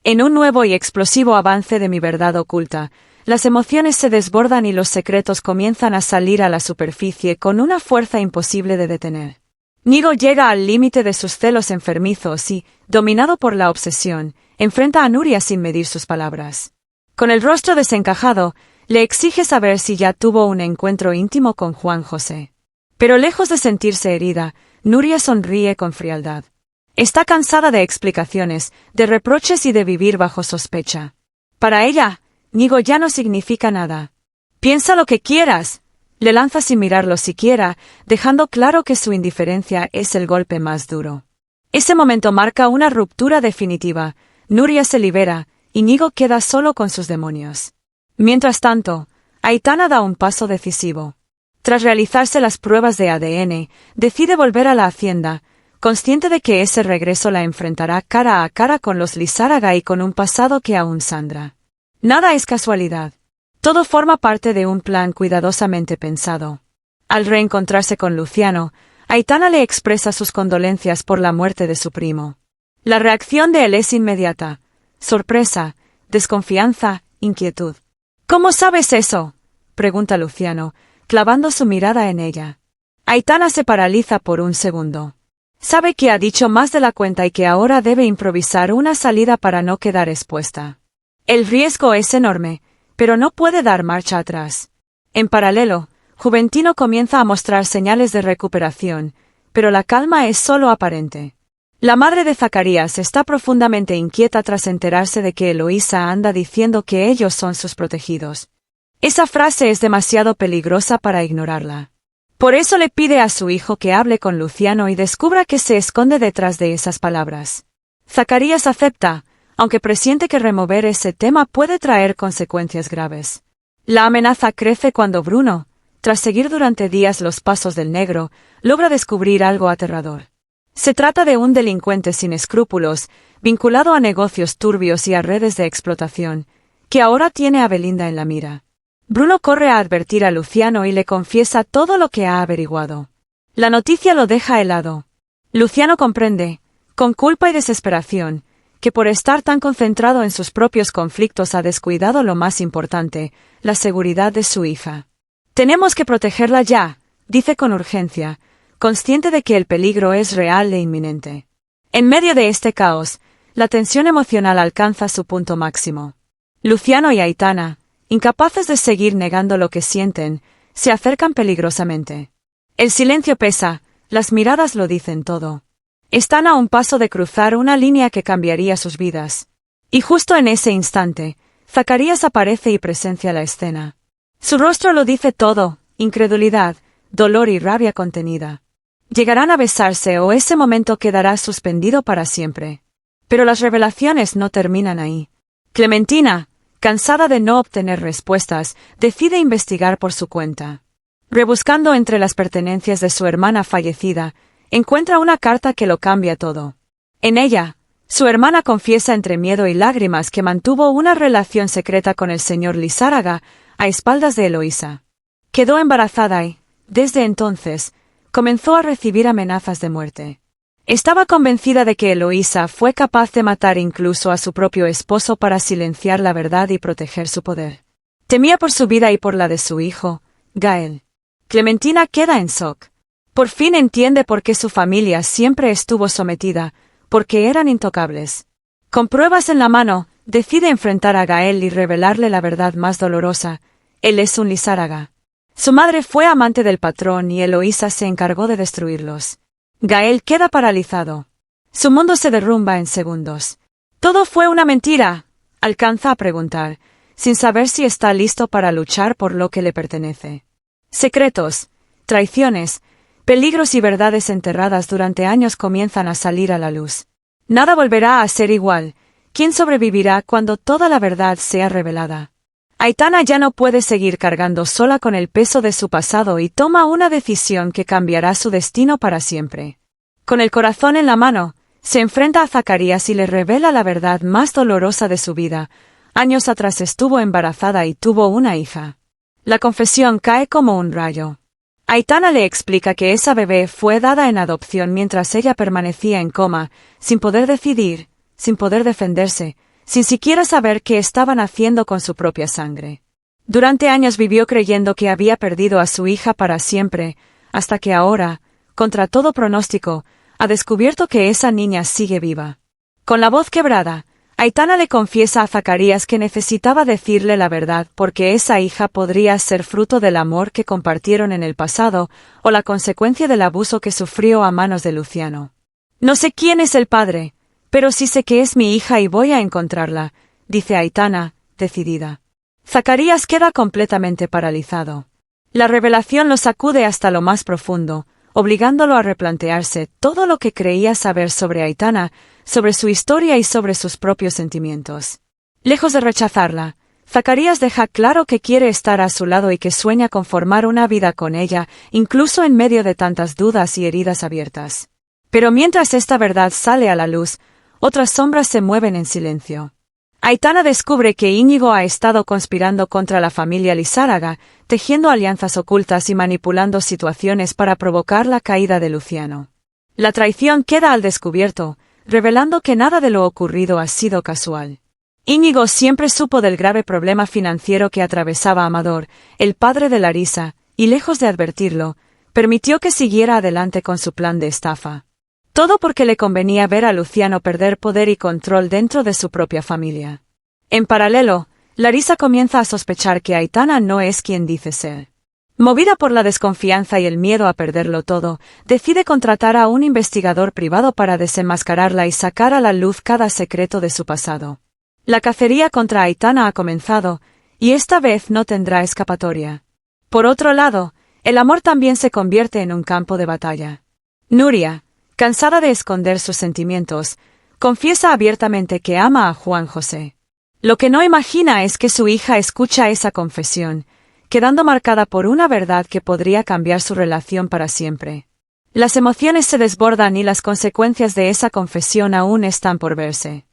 En un nuevo y explosivo avance de mi verdad oculta, las emociones se desbordan y los secretos comienzan a salir a la superficie con una fuerza imposible de detener. Nigo llega al límite de sus celos enfermizos y, dominado por la obsesión, enfrenta a Nuria sin medir sus palabras. Con el rostro desencajado, le exige saber si ya tuvo un encuentro íntimo con Juan José. Pero lejos de sentirse herida, Nuria sonríe con frialdad. Está cansada de explicaciones, de reproches y de vivir bajo sospecha. Para ella, Nigo ya no significa nada. «Piensa lo que quieras», le lanza sin mirarlo siquiera, dejando claro que su indiferencia es el golpe más duro. Ese momento marca una ruptura definitiva. Nuria se libera, y Nigo queda solo con sus demonios. Mientras tanto, Aitana da un paso decisivo. Tras realizarse las pruebas de ADN, decide volver a la hacienda, consciente de que ese regreso la enfrentará cara a cara con los Lizárraga y con un pasado que aún sangra. Nada es casualidad. Todo forma parte de un plan cuidadosamente pensado. Al reencontrarse con Luciano, Aitana le expresa sus condolencias por la muerte de su primo. La reacción de él es inmediata: sorpresa, desconfianza, inquietud. «¿Cómo sabes eso?», pregunta Luciano, clavando su mirada en ella. Aitana se paraliza por un segundo. Sabe que ha dicho más de la cuenta y que ahora debe improvisar una salida para no quedar expuesta. El riesgo es enorme, pero no puede dar marcha atrás. En paralelo, Juventino comienza a mostrar señales de recuperación, pero la calma es solo aparente. La madre de Zacarías está profundamente inquieta tras enterarse de que Eloísa anda diciendo que ellos son sus protegidos. Esa frase es demasiado peligrosa para ignorarla. Por eso le pide a su hijo que hable con Luciano y descubra qué se esconde detrás de esas palabras. Zacarías acepta, aunque presiente que remover ese tema puede traer consecuencias graves. La amenaza crece cuando Bruno, tras seguir durante días los pasos del negro, logra descubrir algo aterrador. Se trata de un delincuente sin escrúpulos, vinculado a negocios turbios y a redes de explotación, que ahora tiene a Belinda en la mira. Bruno corre a advertir a Luciano y le confiesa todo lo que ha averiguado. La noticia lo deja helado. Luciano comprende, con culpa y desesperación, que por estar tan concentrado en sus propios conflictos ha descuidado lo más importante, la seguridad de su hija. «Tenemos que protegerla ya», dice con urgencia, consciente de que el peligro es real e inminente. En medio de este caos, la tensión emocional alcanza su punto máximo. Luciano y Aitana, incapaces de seguir negando lo que sienten, se acercan peligrosamente. El silencio pesa, las miradas lo dicen todo. Están a un paso de cruzar una línea que cambiaría sus vidas. Y justo en ese instante, Zacarías aparece y presencia la escena. Su rostro lo dice todo: incredulidad, dolor y rabia contenida. Llegarán a besarse o ese momento quedará suspendido para siempre. Pero las revelaciones no terminan ahí. Clementina, cansada de no obtener respuestas, decide investigar por su cuenta. Rebuscando entre las pertenencias de su hermana fallecida, encuentra una carta que lo cambia todo. En ella, su hermana confiesa entre miedo y lágrimas que mantuvo una relación secreta con el señor Lizárraga a espaldas de Eloísa. Quedó embarazada y, desde entonces, comenzó a recibir amenazas de muerte. Estaba convencida de que Eloísa fue capaz de matar incluso a su propio esposo para silenciar la verdad y proteger su poder. Temía por su vida y por la de su hijo, Gael. Clementina queda en shock. Por fin entiende por qué su familia siempre estuvo sometida, porque eran intocables. Con pruebas en la mano, decide enfrentar a Gael y revelarle la verdad más dolorosa: él es un Lizárraga. Su madre fue amante del patrón y Eloísa se encargó de destruirlos. Gael queda paralizado. Su mundo se derrumba en segundos. «¿Todo fue una mentira?», alcanza a preguntar, sin saber si está listo para luchar por lo que le pertenece. Secretos, traiciones, peligros y verdades enterradas durante años comienzan a salir a la luz. Nada volverá a ser igual. ¿Quién sobrevivirá cuando toda la verdad sea revelada? Aitana ya no puede seguir cargando sola con el peso de su pasado y toma una decisión que cambiará su destino para siempre. Con el corazón en la mano, se enfrenta a Zacarías y le revela la verdad más dolorosa de su vida. Años atrás estuvo embarazada y tuvo una hija. La confesión cae como un rayo. Aitana le explica que esa bebé fue dada en adopción mientras ella permanecía en coma, sin poder decidir, sin poder defenderse, sin siquiera saber qué estaban haciendo con su propia sangre. Durante años vivió creyendo que había perdido a su hija para siempre, hasta que ahora, contra todo pronóstico, ha descubierto que esa niña sigue viva. Con la voz quebrada, Aitana le confiesa a Zacarías que necesitaba decirle la verdad porque esa hija podría ser fruto del amor que compartieron en el pasado o la consecuencia del abuso que sufrió a manos de Luciano. No sé quién es el padre, pero sí sé que es mi hija y voy a encontrarla, dice Aitana, decidida. Zacarías queda completamente paralizado. La revelación lo sacude hasta lo más profundo, obligándolo a replantearse todo lo que creía saber sobre Aitana, sobre su historia y sobre sus propios sentimientos. Lejos de rechazarla, Zacarías deja claro que quiere estar a su lado y que sueña con formar una vida con ella, incluso en medio de tantas dudas y heridas abiertas. Pero mientras esta verdad sale a la luz, otras sombras se mueven en silencio. Aitana descubre que Íñigo ha estado conspirando contra la familia Lizárraga, tejiendo alianzas ocultas y manipulando situaciones para provocar la caída de Luciano. La traición queda al descubierto, revelando que nada de lo ocurrido ha sido casual. Íñigo siempre supo del grave problema financiero que atravesaba Amador, el padre de Larisa, y lejos de advertirlo, permitió que siguiera adelante con su plan de estafa. Todo porque le convenía ver a Luciano perder poder y control dentro de su propia familia. En paralelo, Larisa comienza a sospechar que Aitana no es quien dice ser. Movida por la desconfianza y el miedo a perderlo todo, decide contratar a un investigador privado para desenmascararla y sacar a la luz cada secreto de su pasado. La cacería contra Aitana ha comenzado, y esta vez no tendrá escapatoria. Por otro lado, el amor también se convierte en un campo de batalla. Nuria, cansada de esconder sus sentimientos, confiesa abiertamente que ama a Juan José. Lo que no imagina es que su hija escucha esa confesión, quedando marcada por una verdad que podría cambiar su relación para siempre. Las emociones se desbordan y las consecuencias de esa confesión aún están por verse.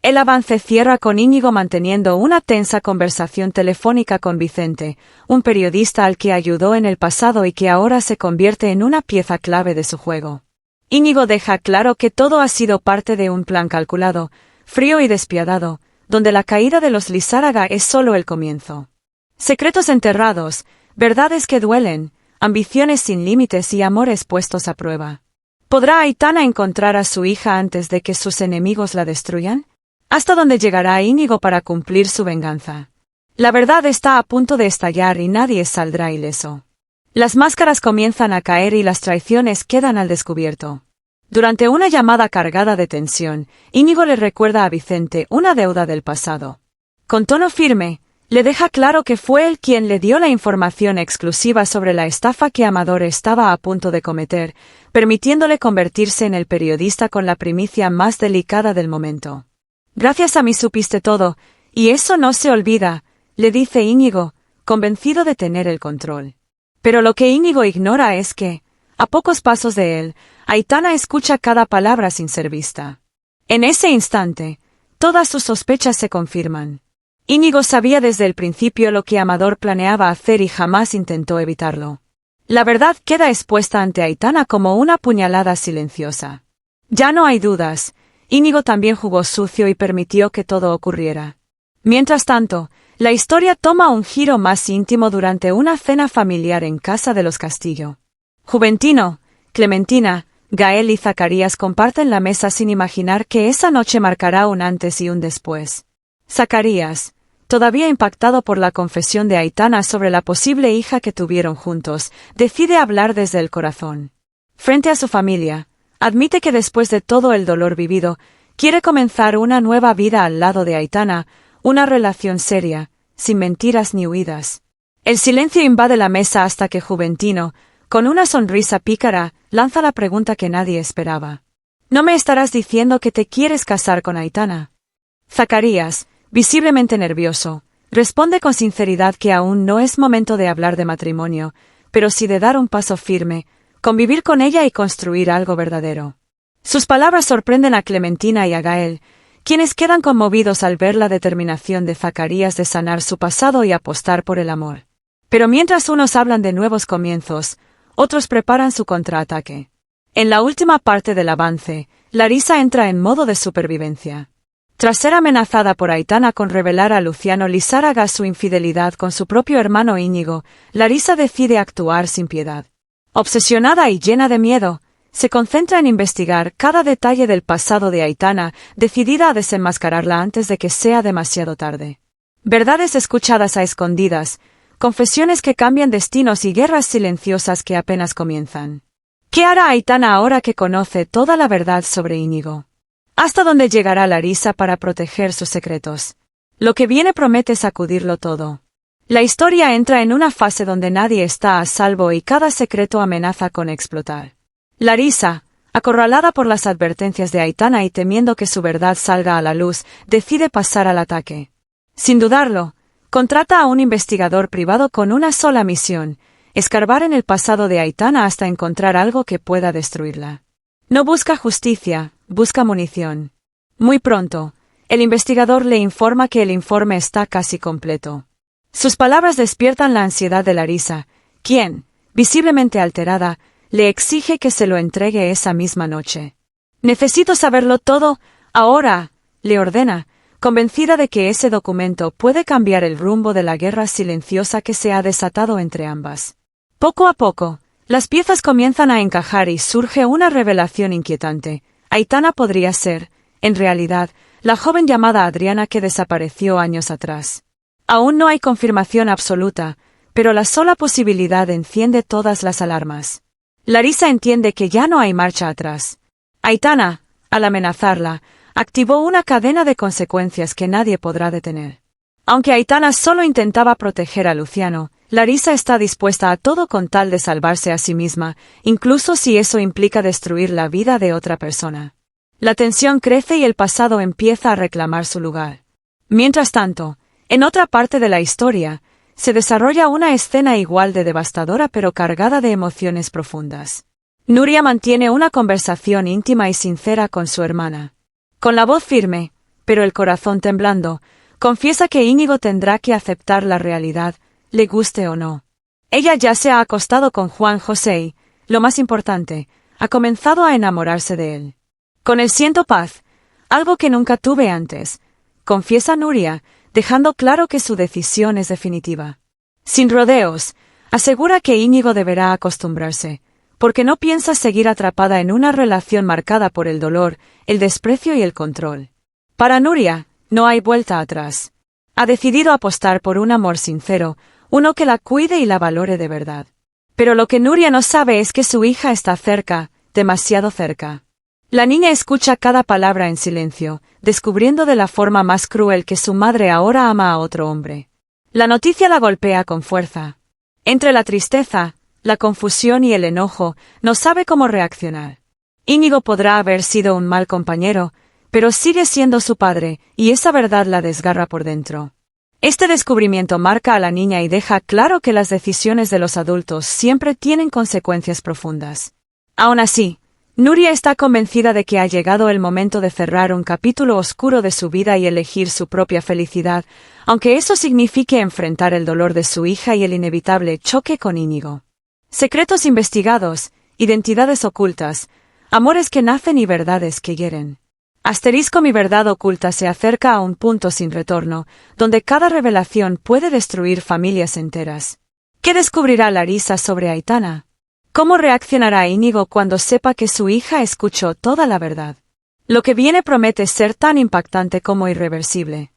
El avance cierra con Íñigo manteniendo una tensa conversación telefónica con Vicente, un periodista al que ayudó en el pasado y que ahora se convierte en una pieza clave de su juego. Íñigo deja claro que todo ha sido parte de un plan calculado, frío y despiadado, donde la caída de los Lizárraga es solo el comienzo. Secretos enterrados, verdades que duelen, ambiciones sin límites y amores puestos a prueba. ¿Podrá Aitana encontrar a su hija antes de que sus enemigos la destruyan? ¿Hasta dónde llegará Íñigo para cumplir su venganza? La verdad está a punto de estallar y nadie saldrá ileso. Las máscaras comienzan a caer y las traiciones quedan al descubierto. Durante una llamada cargada de tensión, Íñigo le recuerda a Vicente una deuda del pasado. Con tono firme, le deja claro que fue él quien le dio la información exclusiva sobre la estafa que Amador estaba a punto de cometer, permitiéndole convertirse en el periodista con la primicia más delicada del momento. Gracias a mí supiste todo, y eso no se olvida, le dice Íñigo, convencido de tener el control. Pero lo que Íñigo ignora es que, a pocos pasos de él, Aitana escucha cada palabra sin ser vista. En ese instante, todas sus sospechas se confirman. Íñigo sabía desde el principio lo que Amador planeaba hacer y jamás intentó evitarlo. La verdad queda expuesta ante Aitana como una puñalada silenciosa. Ya no hay dudas, Íñigo también jugó sucio y permitió que todo ocurriera. Mientras tanto, la historia toma un giro más íntimo durante una cena familiar en casa de los Castillo. Juventino, Clementina, Gael y Zacarías comparten la mesa sin imaginar que esa noche marcará un antes y un después. Zacarías, todavía impactado por la confesión de Aitana sobre la posible hija que tuvieron juntos, decide hablar desde el corazón. Frente a su familia, admite que después de todo el dolor vivido, quiere comenzar una nueva vida al lado de Aitana, una relación seria, sin mentiras ni huidas. El silencio invade la mesa hasta que Juventino, con una sonrisa pícara, lanza la pregunta que nadie esperaba. ¿No me estarás diciendo que te quieres casar con Aitana? Zacarías, visiblemente nervioso, responde con sinceridad que aún no es momento de hablar de matrimonio, pero sí de dar un paso firme, convivir con ella y construir algo verdadero. Sus palabras sorprenden a Clementina y a Gael, quienes quedan conmovidos al ver la determinación de Zacarías de sanar su pasado y apostar por el amor. Pero mientras unos hablan de nuevos comienzos, otros preparan su contraataque. En la última parte del avance, Larisa entra en modo de supervivencia. Tras ser amenazada por Aitana con revelar a Luciano Lizárraga su infidelidad con su propio hermano Íñigo, Larisa decide actuar sin piedad. Obsesionada y llena de miedo, se concentra en investigar cada detalle del pasado de Aitana, decidida a desenmascararla antes de que sea demasiado tarde. Verdades escuchadas a escondidas, confesiones que cambian destinos y guerras silenciosas que apenas comienzan. ¿Qué hará Aitana ahora que conoce toda la verdad sobre Íñigo? ¿Hasta dónde llegará Larisa para proteger sus secretos? Lo que viene promete sacudirlo todo. La historia entra en una fase donde nadie está a salvo y cada secreto amenaza con explotar. Larisa, acorralada por las advertencias de Aitana y temiendo que su verdad salga a la luz, decide pasar al ataque. Sin dudarlo, contrata a un investigador privado con una sola misión: escarbar en el pasado de Aitana hasta encontrar algo que pueda destruirla. No busca justicia, busca munición. Muy pronto, el investigador le informa que el informe está casi completo. Sus palabras despiertan la ansiedad de Larisa, quien, visiblemente alterada, le exige que se lo entregue esa misma noche. «Necesito saberlo todo, ahora», le ordena, convencida de que ese documento puede cambiar el rumbo de la guerra silenciosa que se ha desatado entre ambas. Poco a poco, las piezas comienzan a encajar y surge una revelación inquietante. Aitana podría ser, en realidad, la joven llamada Adriana que desapareció años atrás. Aún no hay confirmación absoluta, pero la sola posibilidad enciende todas las alarmas. Larisa entiende que ya no hay marcha atrás. Aitana, al amenazarla, activó una cadena de consecuencias que nadie podrá detener. Aunque Aitana solo intentaba proteger a Luciano, Larisa está dispuesta a todo con tal de salvarse a sí misma, incluso si eso implica destruir la vida de otra persona. La tensión crece y el pasado empieza a reclamar su lugar. Mientras tanto, en otra parte de la historia, se desarrolla una escena igual de devastadora pero cargada de emociones profundas. Nuria mantiene una conversación íntima y sincera con su hermana. Con la voz firme, pero el corazón temblando, confiesa que Íñigo tendrá que aceptar la realidad, le guste o no. Ella ya se ha acostado con Juan José y, lo más importante, ha comenzado a enamorarse de él. Con él siento paz, algo que nunca tuve antes, confiesa Nuria, dejando claro que su decisión es definitiva. Sin rodeos, asegura que Íñigo deberá acostumbrarse, porque no piensa seguir atrapada en una relación marcada por el dolor, el desprecio y el control. Para Nuria, no hay vuelta atrás. Ha decidido apostar por un amor sincero, uno que la cuide y la valore de verdad. Pero lo que Nuria no sabe es que su hija está cerca, demasiado cerca. La niña escucha cada palabra en silencio, descubriendo de la forma más cruel que su madre ahora ama a otro hombre. La noticia la golpea con fuerza. Entre la tristeza, la confusión y el enojo, no sabe cómo reaccionar. Íñigo podrá haber sido un mal compañero, pero sigue siendo su padre, y esa verdad la desgarra por dentro. Este descubrimiento marca a la niña y deja claro que las decisiones de los adultos siempre tienen consecuencias profundas. Aún así, Nuria está convencida de que ha llegado el momento de cerrar un capítulo oscuro de su vida y elegir su propia felicidad, aunque eso signifique enfrentar el dolor de su hija y el inevitable choque con Íñigo. Secretos investigados, identidades ocultas, amores que nacen y verdades que hieren. Mi verdad oculta se acerca a un punto sin retorno, donde cada revelación puede destruir familias enteras. ¿Qué descubrirá Larisa sobre Aitana? ¿Cómo reaccionará Íñigo cuando sepa que su hija escuchó toda la verdad? Lo que viene promete ser tan impactante como irreversible.